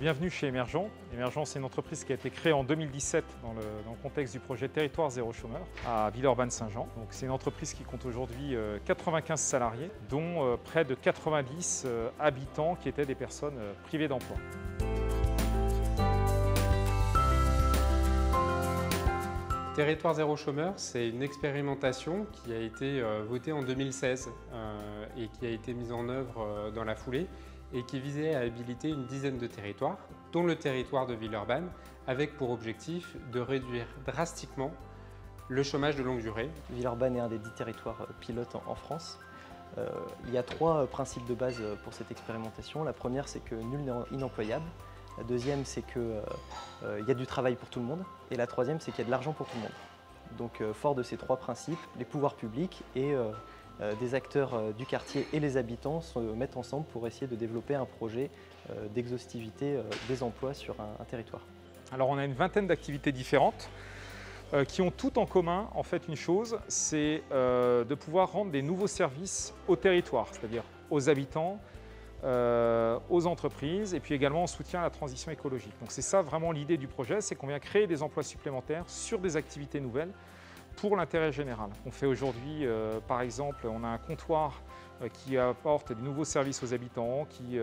Bienvenue chez Emergent. Emergent, c'est une entreprise qui a été créée en 2017 dans le contexte du projet Territoire Zéro Chômeur à Villeurbanne-Saint-Jean. C'est une entreprise qui compte aujourd'hui 95 salariés, dont près de 90 habitants qui étaient des personnes privées d'emploi. Territoire Zéro Chômeur, c'est une expérimentation qui a été votée en 2016 et qui a été mise en œuvre dans la foulée et qui visait à habiliter une dizaine de territoires, dont le territoire de Villeurbanne, avec pour objectif de réduire drastiquement le chômage de longue durée. Villeurbanne est un des 10 territoires pilotes en France. Il y a 3 principes de base pour cette expérimentation. La première, c'est que nul n'est inemployable. La deuxième, c'est qu'il y a du travail pour tout le monde. Et la troisième, c'est qu'il y a de l'argent pour tout le monde. Donc, fort de ces 3 principes, les pouvoirs publics et des acteurs du quartier et les habitants se mettent ensemble pour essayer de développer un projet d'exhaustivité des emplois sur un territoire. Alors, on a une vingtaine d'activités différentes qui ont toutes en commun en fait une chose, c'est de pouvoir rendre des nouveaux services au territoire, c'est-à-dire aux habitants, aux entreprises et puis également en soutien à la transition écologique. Donc c'est ça vraiment l'idée du projet, c'est qu'on vient créer des emplois supplémentaires sur des activités nouvelles pour l'intérêt général. On fait aujourd'hui, par exemple, on a un comptoir qui apporte des nouveaux services aux habitants, qui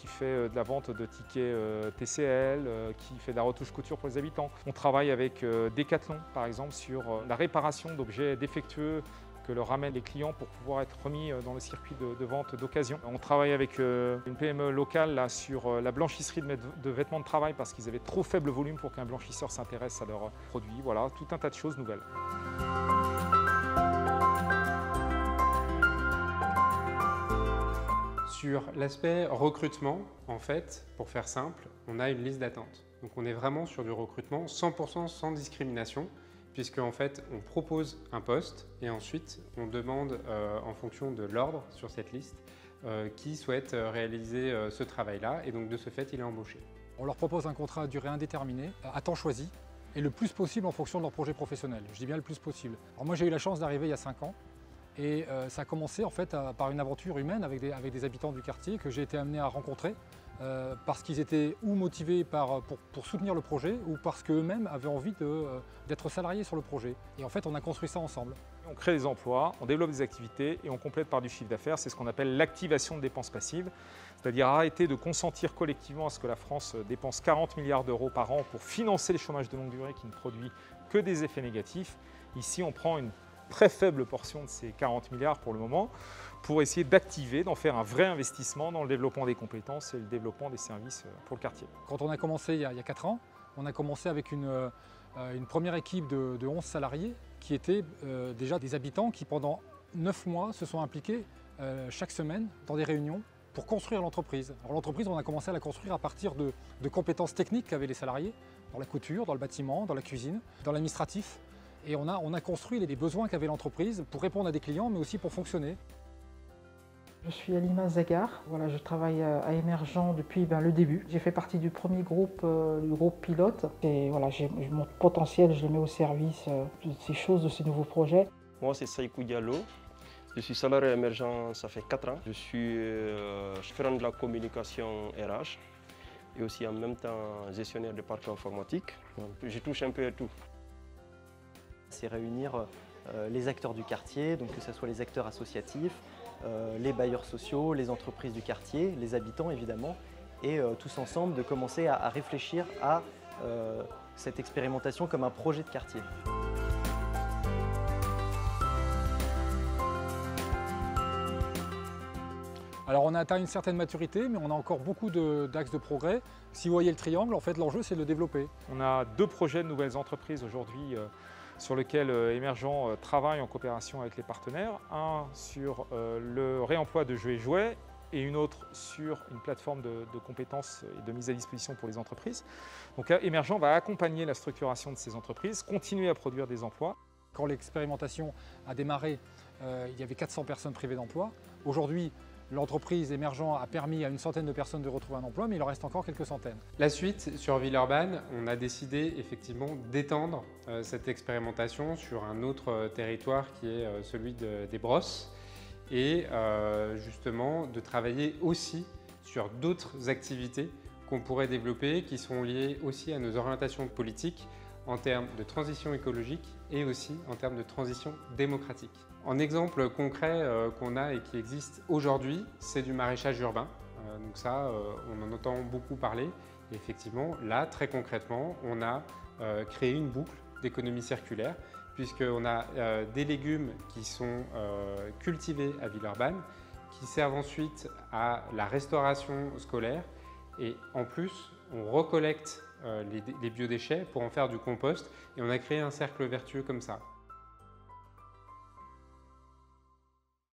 fait de la vente de tickets TCL, qui fait de la retouche couture pour les habitants. On travaille avec Decathlon, par exemple, sur la réparation d'objets défectueux que leur ramènent les clients pour pouvoir être remis dans le circuit de vente d'occasion. On travaille avec une PME locale là, sur la blanchisserie de vêtements de travail parce qu'ils avaient trop faible volume pour qu'un blanchisseur s'intéresse à leurs produits. Voilà, tout un tas de choses nouvelles. Sur l'aspect recrutement, en fait, pour faire simple, on a une liste d'attente. Donc on est vraiment sur du recrutement 100% sans discrimination, puisque en fait on propose un poste et ensuite on demande en fonction de l'ordre sur cette liste qui souhaite réaliser ce travail-là et donc de ce fait il est embauché. On leur propose un contrat à durée indéterminée, à temps choisi et le plus possible en fonction de leur projet professionnel. Je dis bien le plus possible. Alors moi j'ai eu la chance d'arriver il y a 5 ans et ça a commencé en fait par une aventure humaine avec des habitants du quartier que j'ai été amené à rencontrer. Parce qu'ils étaient ou motivés pour soutenir le projet ou parce qu'eux-mêmes avaient envie d'être salariés sur le projet. Et en fait, on a construit ça ensemble. On crée des emplois, on développe des activités et on complète par du chiffre d'affaires. C'est ce qu'on appelle l'activation de dépenses passives, c'est-à-dire arrêter de consentir collectivement à ce que la France dépense 40 milliards d'euros par an pour financer le chômage de longue durée qui ne produit que des effets négatifs. Ici, on prend une très faible portion de ces 40 milliards pour le moment, pour essayer d'activer, d'en faire un vrai investissement dans le développement des compétences et le développement des services pour le quartier. Quand on a commencé il y a 4 ans, on a commencé avec une première équipe de 11 salariés qui étaient déjà des habitants qui pendant 9 mois se sont impliqués chaque semaine dans des réunions pour construire l'entreprise. Alors l'entreprise, on a commencé à la construire à partir de compétences techniques qu'avaient les salariés, dans la couture, dans le bâtiment, dans la cuisine, dans l'administratif. Et on a construit les besoins qu'avait l'entreprise pour répondre à des clients, mais aussi pour fonctionner. Je suis Alima Zagar, voilà, je travaille à Emergent depuis le début. J'ai fait partie du premier groupe, du groupe pilote. Et voilà, mon potentiel, je le mets au service de ces choses, de ces nouveaux projets. Moi, c'est Saïkou Diallo. Je suis salarié Emergent, ça fait 4 ans. Je suis référent de la communication RH et aussi en même temps gestionnaire de parc informatique. Je touche un peu à tout. C'est réunir les acteurs du quartier, donc que ce soit les acteurs associatifs, les bailleurs sociaux, les entreprises du quartier, les habitants évidemment, et tous ensemble de commencer à réfléchir à cette expérimentation comme un projet de quartier. Alors on a atteint une certaine maturité, mais on a encore beaucoup d'axes de progrès. Si vous voyez le triangle, en fait l'enjeu c'est de le développer. On a 2 projets de nouvelles entreprises aujourd'hui sur lequel Emergent travaille en coopération avec les partenaires. Un sur le réemploi de jeux et jouets et une autre sur une plateforme de compétences et de mise à disposition pour les entreprises. Donc Emergent va accompagner la structuration de ces entreprises, continuer à produire des emplois. Quand l'expérimentation a démarré, il y avait 400 personnes privées d'emploi. Aujourd'hui, l'entreprise Emergent a permis à une centaine de personnes de retrouver un emploi, mais il en reste encore quelques centaines. La suite, sur Villeurbanne, on a décidé effectivement d'étendre cette expérimentation sur un autre territoire qui est celui des Brosses et justement de travailler aussi sur d'autres activités qu'on pourrait développer qui sont liées aussi à nos orientations politiques en termes de transition écologique et aussi en termes de transition démocratique. En exemple concret qu'on a et qui existe aujourd'hui, c'est du maraîchage urbain. Donc ça, on en entend beaucoup parler. Et effectivement, là, très concrètement, on a créé une boucle d'économie circulaire puisqu'on a des légumes qui sont cultivés à Villeurbanne, qui servent ensuite à la restauration scolaire et en plus, on recollecte les biodéchets pour en faire du compost et on a créé un cercle vertueux comme ça.